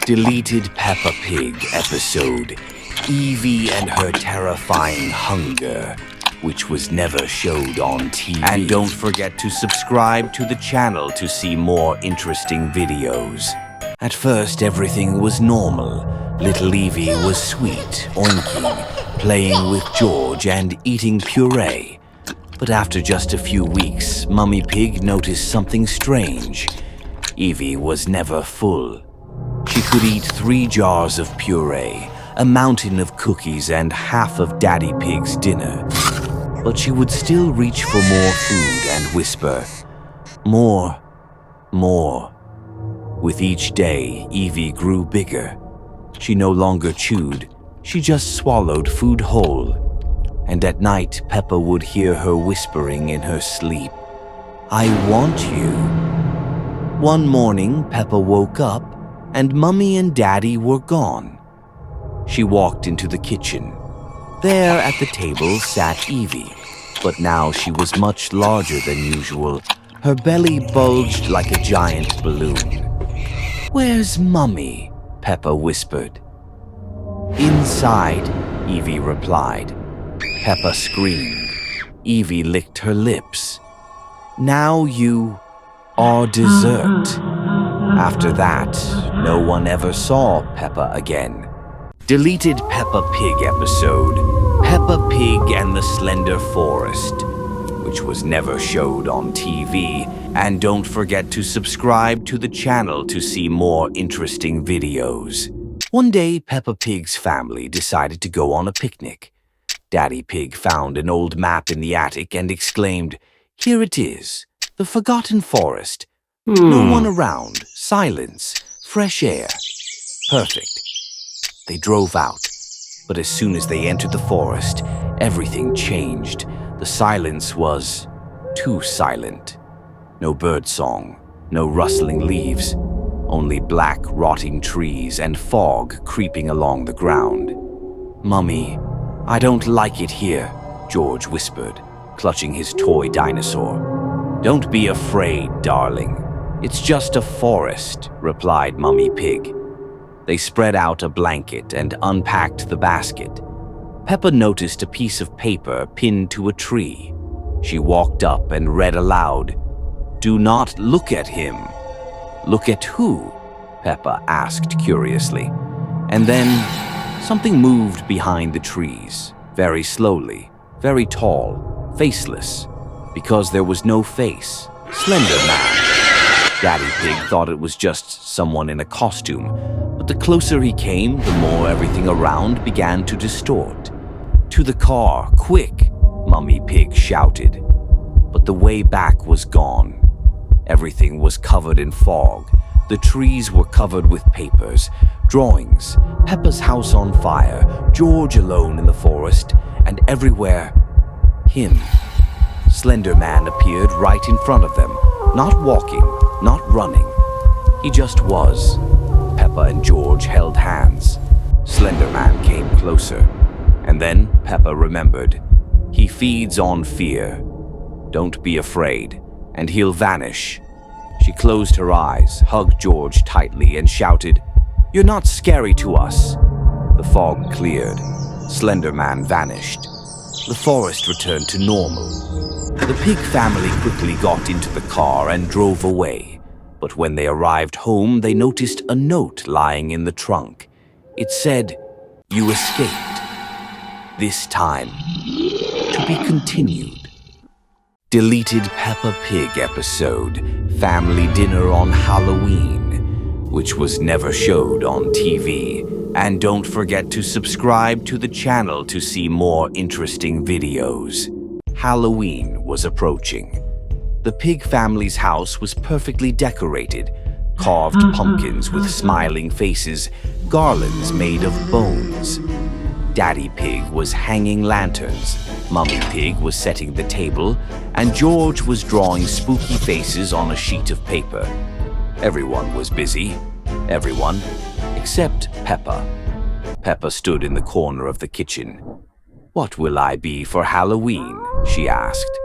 Deleted Peppa Pig episode Eevee and Her Terrifying Hunger, which was never showed on TV. And don't forget to subscribe to the channel to see more interesting videos. At first, everything was normal. Little Eevee was sweet, oinking, playing with George and eating puree. But after just a few weeks, Mummy Pig noticed something strange. Eevee was never full. She could eat 3 jars of puree, a mountain of cookies, and half of Daddy Pig's dinner. But she would still reach for more food and whisper, "More, more." With each day, Eevee grew bigger. She no longer chewed, she just swallowed food whole. And at night, Peppa would hear her whispering in her sleep, "I want you." One morning, Peppa woke up, and Mummy and Daddy were gone. She walked into the kitchen. There at the table sat Eevee, but now she was much larger than usual. Her belly bulged like a giant balloon. "Where's Mummy?" Peppa whispered. "Inside," Eevee replied. Peppa screamed. Eevee licked her lips. "Now you are dessert." After that, no one ever saw Peppa again. Deleted Peppa Pig episode Peppa Pig and the Slender Forest, which was never showed on TV. And don't forget to subscribe to the channel to see more interesting videos. One day, Peppa Pig's family decided to go on a picnic. Daddy Pig found an old map in the attic and exclaimed, "Here it is, the forgotten forest. No one around, silence, fresh air. Perfect." They drove out, but as soon as they entered the forest, everything changed. The silence was too silent. No birdsong, no rustling leaves, only black, rotting trees and fog creeping along the ground. "Mummy, I don't like it here," George whispered, clutching his toy dinosaur. "Don't be afraid, darling. It's just a forest," replied Mummy Pig. They spread out a blanket and unpacked the basket. Peppa noticed a piece of paper pinned to a tree. She walked up and read aloud, "Do not look at him." "Look at who?" Peppa asked curiously. And then something moved behind the trees, very slowly, very tall, faceless, because there was no face. Slender Man. Daddy Pig thought it was just someone in a costume, but the closer he came, the more everything around began to distort. "To the car, quick!" Mummy Pig shouted. But the way back was gone. Everything was covered in fog. The trees were covered with papers, drawings, Peppa's house on fire, George alone in the forest, and everywhere, him. Slender Man appeared right in front of them, not walking, not running. He just was. Peppa and George held hands. Slender Man came closer. And then Peppa remembered. He feeds on fear. Don't be afraid, and he'll vanish. She closed her eyes, hugged George tightly, and shouted, "You're not scary to us." The fog cleared. Slender Man vanished. The forest returned to normal. The pig family quickly got into the car and drove away. But when they arrived home, they noticed a note lying in the trunk. It said, "You escaped. This time, to be continued." Deleted Peppa Pig episode Family Dinner on Halloween, which was never showed on TV. And don't forget to subscribe to the channel to see more interesting videos. Halloween was approaching. The pig family's house was perfectly decorated. Carved pumpkins with smiling faces, garlands made of bones. Daddy Pig was hanging lanterns, Mummy Pig was setting the table, and George was drawing spooky faces on a sheet of paper. Everyone was busy. Everyone, except Peppa. Peppa stood in the corner of the kitchen. "What will I be for Halloween?" she asked.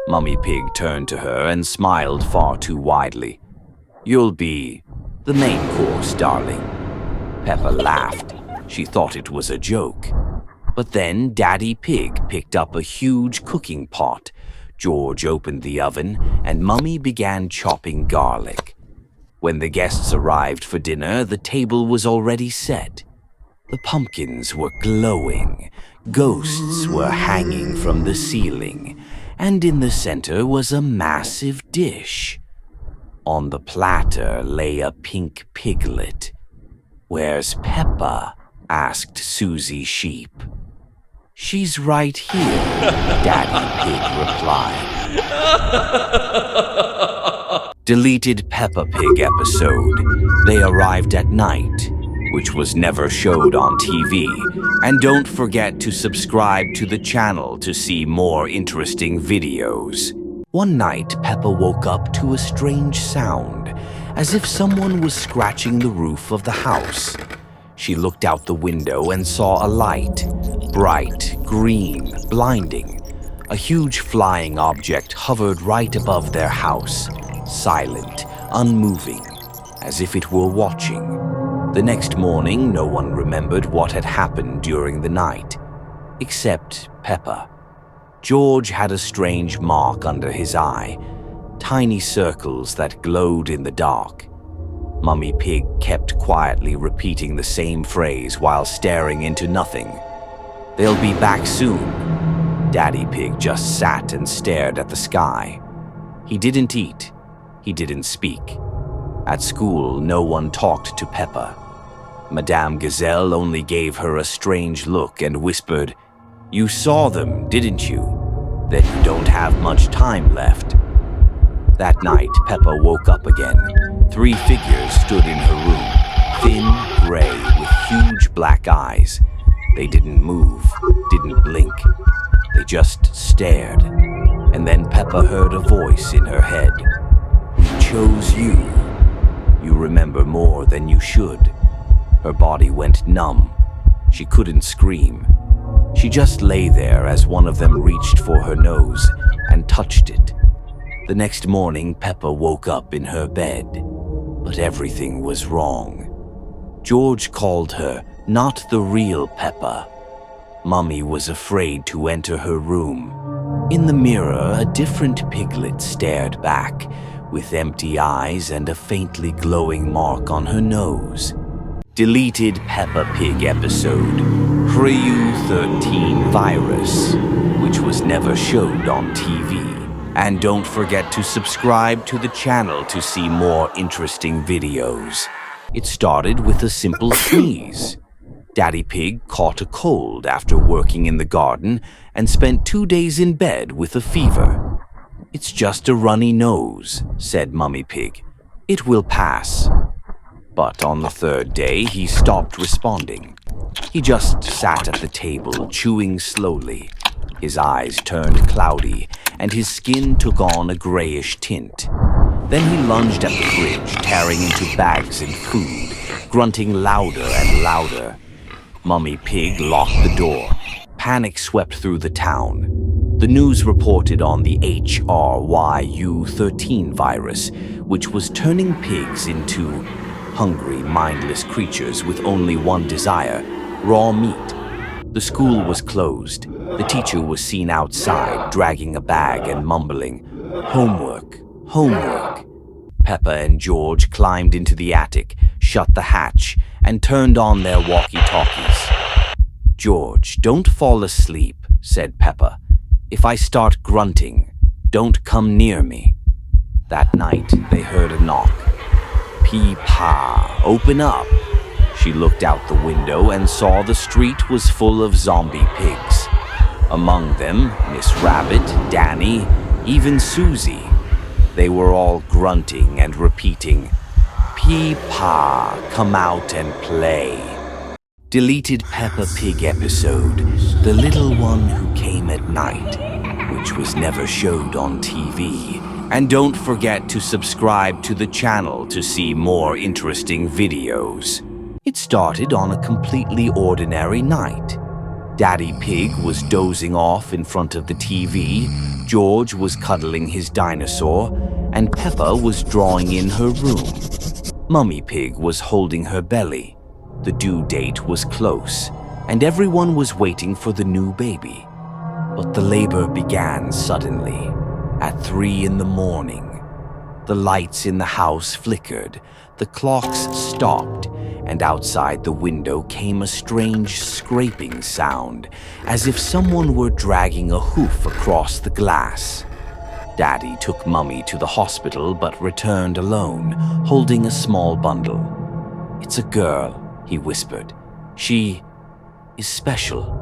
Mummy Pig turned to her and smiled far too widely. "You'll be the main course, darling." Peppa laughed. She thought it was a joke. But then Daddy Pig picked up a huge cooking pot. George opened the oven, and Mummy began chopping garlic. When the guests arrived for dinner, the table was already set. The pumpkins were glowing, ghosts were hanging from the ceiling, and in the center was a massive dish. On the platter lay a pink piglet. "Where's Peppa?" asked Susie Sheep. "She's right here," Daddy Pig replied. Deleted Peppa Pig episode. They arrived at night, which was never showed on TV. And don't forget to subscribe to the channel to see more interesting videos. One night, Peppa woke up to a strange sound, as if someone was scratching the roof of the house. She looked out the window and saw a light, bright, green, blinding. A huge flying object hovered right above their house, silent, unmoving, as if it were watching. The next morning, no one remembered what had happened during the night, except Peppa. George had a strange mark under his eye, tiny circles that glowed in the dark. Mummy Pig kept quietly repeating the same phrase while staring into nothing. "They'll be back soon." Daddy Pig just sat and stared at the sky. He didn't eat. He didn't speak. At school, no one talked to Peppa. Madame Gazelle only gave her a strange look and whispered, "You saw them, didn't you? Then you don't have much time left." That night, Peppa woke up again. 3 figures stood in her room, thin, gray, with huge black eyes. They didn't move, didn't blink. They just stared. And then Peppa heard a voice in her head. "We chose you. You remember more than you should." Her body went numb. She couldn't scream. She just lay there as one of them reached for her nose and touched it. The next morning, Peppa woke up in her bed, but everything was wrong. George called her not the real Peppa. Mummy was afraid to enter her room. In the mirror, a different piglet stared back, with empty eyes and a faintly glowing mark on her nose. Deleted Peppa Pig episode, Preu13 virus, which was never showed on TV. And don't forget to subscribe to the channel to see more interesting videos. It started with a simple sneeze. Daddy Pig caught a cold after working in the garden and spent 2 days in bed with a fever. "It's just a runny nose," said Mummy Pig. "It will pass." But on the 3rd day, he stopped responding. He just sat at the table, chewing slowly. His eyes turned cloudy, and his skin took on a grayish tint. Then he lunged at the fridge, tearing into bags and food, grunting louder and louder. Mummy Pig locked the door. Panic swept through the town. The news reported on the HRYU13 virus, which was turning pigs into hungry, mindless creatures with only one desire: raw meat. The school was closed. The teacher was seen outside, dragging a bag and mumbling, "Homework, homework." Peppa and George climbed into the attic, shut the hatch, and turned on their walkie-talkies. "George, don't fall asleep," said Peppa. "If I start grunting, don't come near me." That night, they heard a knock. "Pee-pa, open up." She looked out the window and saw the street was full of zombie pigs. Among them, Miss Rabbit, Danny, even Susie. They were all grunting and repeating, "Pee-pa, come out and play." Deleted Peppa Pig episode, The Little One Who Came at Night, which was never showed on TV. And don't forget to subscribe to the channel to see more interesting videos. It started on a completely ordinary night. Daddy Pig was dozing off in front of the TV, George was cuddling his dinosaur, and Peppa was drawing in her room. Mummy Pig was holding her belly. The due date was close, and everyone was waiting for the new baby. But the labor began suddenly, at 3 in the morning. The lights in the house flickered, the clocks stopped, and outside the window came a strange scraping sound, as if someone were dragging a hoof across the glass. Daddy took Mummy to the hospital but returned alone, holding a small bundle. "It's a girl," he whispered. "She is special."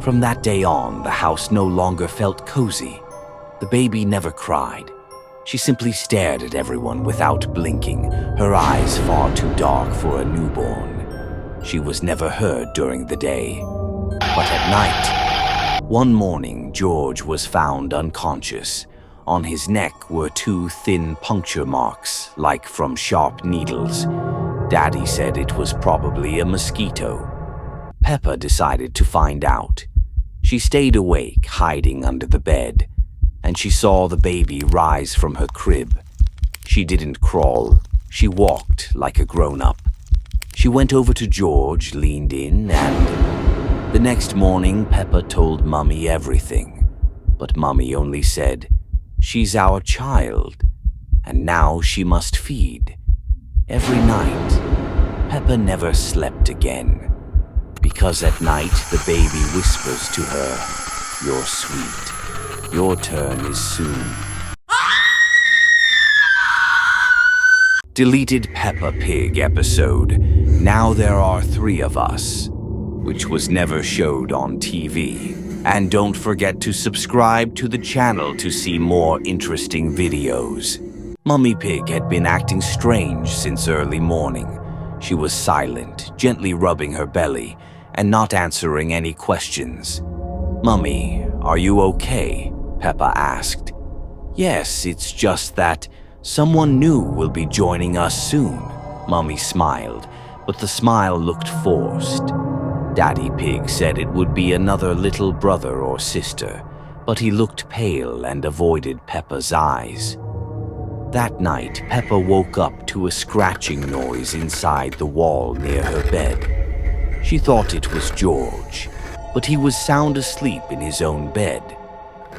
From that day on, the house no longer felt cozy. The baby never cried. She simply stared at everyone without blinking, her eyes far too dark for a newborn. She was never heard during the day. But at night, one morning, George was found unconscious. On his neck were 2 thin puncture marks, like from sharp needles. Daddy said it was probably a mosquito. Peppa decided to find out. She stayed awake, hiding under the bed, and she saw the baby rise from her crib. She didn't crawl. She walked like a grown-up. She went over to George, leaned in, and the next morning, Peppa told Mummy everything. But Mummy only said, "She's our child, and now she must feed." Every night, Peppa never slept again, because at night the baby whispers to her, "You're sweet. Your turn is soon." Deleted Peppa Pig episode, "Now There Are 3 of Us," which was never showed on TV. And don't forget to subscribe to the channel to see more interesting videos. Mummy Pig had been acting strange since early morning. She was silent, gently rubbing her belly, and not answering any questions. "Mummy, are you okay?" Peppa asked. "Yes, it's just that someone new will be joining us soon." Mummy smiled, but the smile looked forced. Daddy Pig said it would be another little brother or sister, but he looked pale and avoided Peppa's eyes. That night, Peppa woke up to a scratching noise inside the wall near her bed. She thought it was George, but he was sound asleep in his own bed.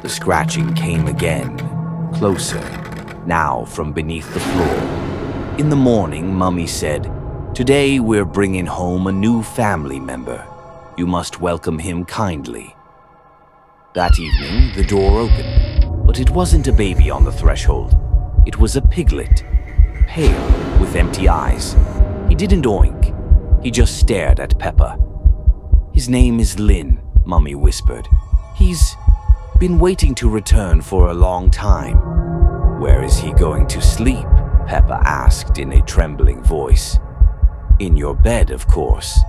The scratching came again, closer, now from beneath the floor. In the morning, Mummy said, "Today we're bringing home a new family member. You must welcome him kindly." That evening, the door opened, but it wasn't a baby on the threshold. It was a piglet, pale, with empty eyes. He didn't oink. He just stared at Peppa. "His name is Lynn," Mummy whispered. "He's been waiting to return for a long time." "Where is he going to sleep?" Peppa asked in a trembling voice. "In your bed, of course.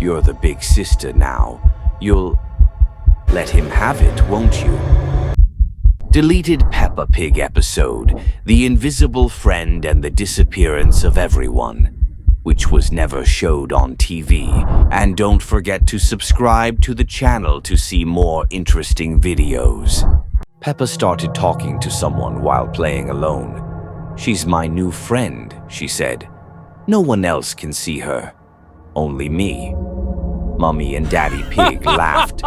You're the big sister now. You'll let him have it, won't you?" Deleted Peppa Pig episode, "The Invisible Friend and the Disappearance of Everyone," which was never showed on TV. And don't forget to subscribe to the channel to see more interesting videos. Peppa started talking to someone while playing alone. "She's my new friend," she said. "No one else can see her. Only me." Mummy and Daddy Pig laughed.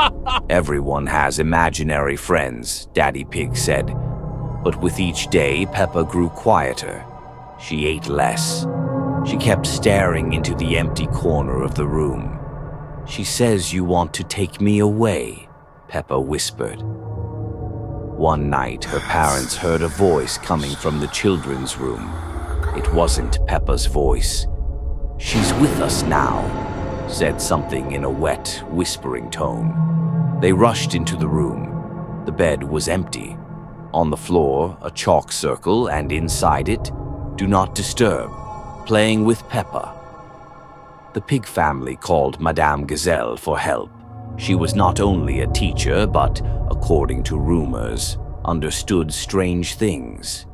"Everyone has imaginary friends," Daddy Pig said. But with each day, Peppa grew quieter. She ate less. She kept staring into the empty corner of the room. "She says you want to take me away," Peppa whispered. One night, her parents heard a voice coming from the children's room. It wasn't Peppa's voice. "She's with us now," said something in a wet, whispering tone. They rushed into the room. The bed was empty. On the floor, a chalk circle, and inside it, "Do not disturb. Playing with Peppa." The pig family called Madame Gazelle for help. She was not only a teacher, but, according to rumors, understood strange things.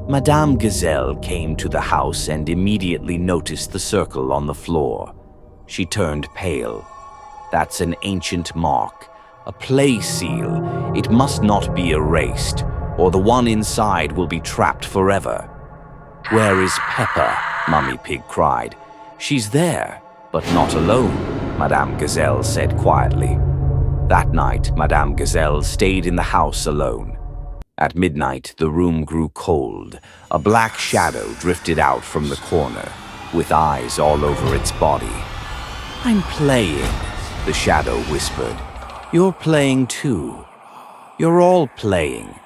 Madame Gazelle came to the house and immediately noticed the circle on the floor. She turned pale. "That's an ancient mark, a play seal. It must not be erased, or the one inside will be trapped forever." "Where is Peppa?" Mummy Pig cried. "She's there. But not alone, Madame Gazelle said quietly. That night, Madame Gazelle stayed in the house alone. At midnight, the room grew cold. A black shadow drifted out from the corner, with eyes all over its body. "I'm playing," the shadow whispered. "You're playing too. You're all playing."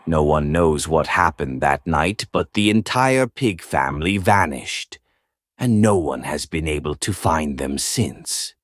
No one knows what happened that night, but the entire pig family vanished, and no one has been able to find them since.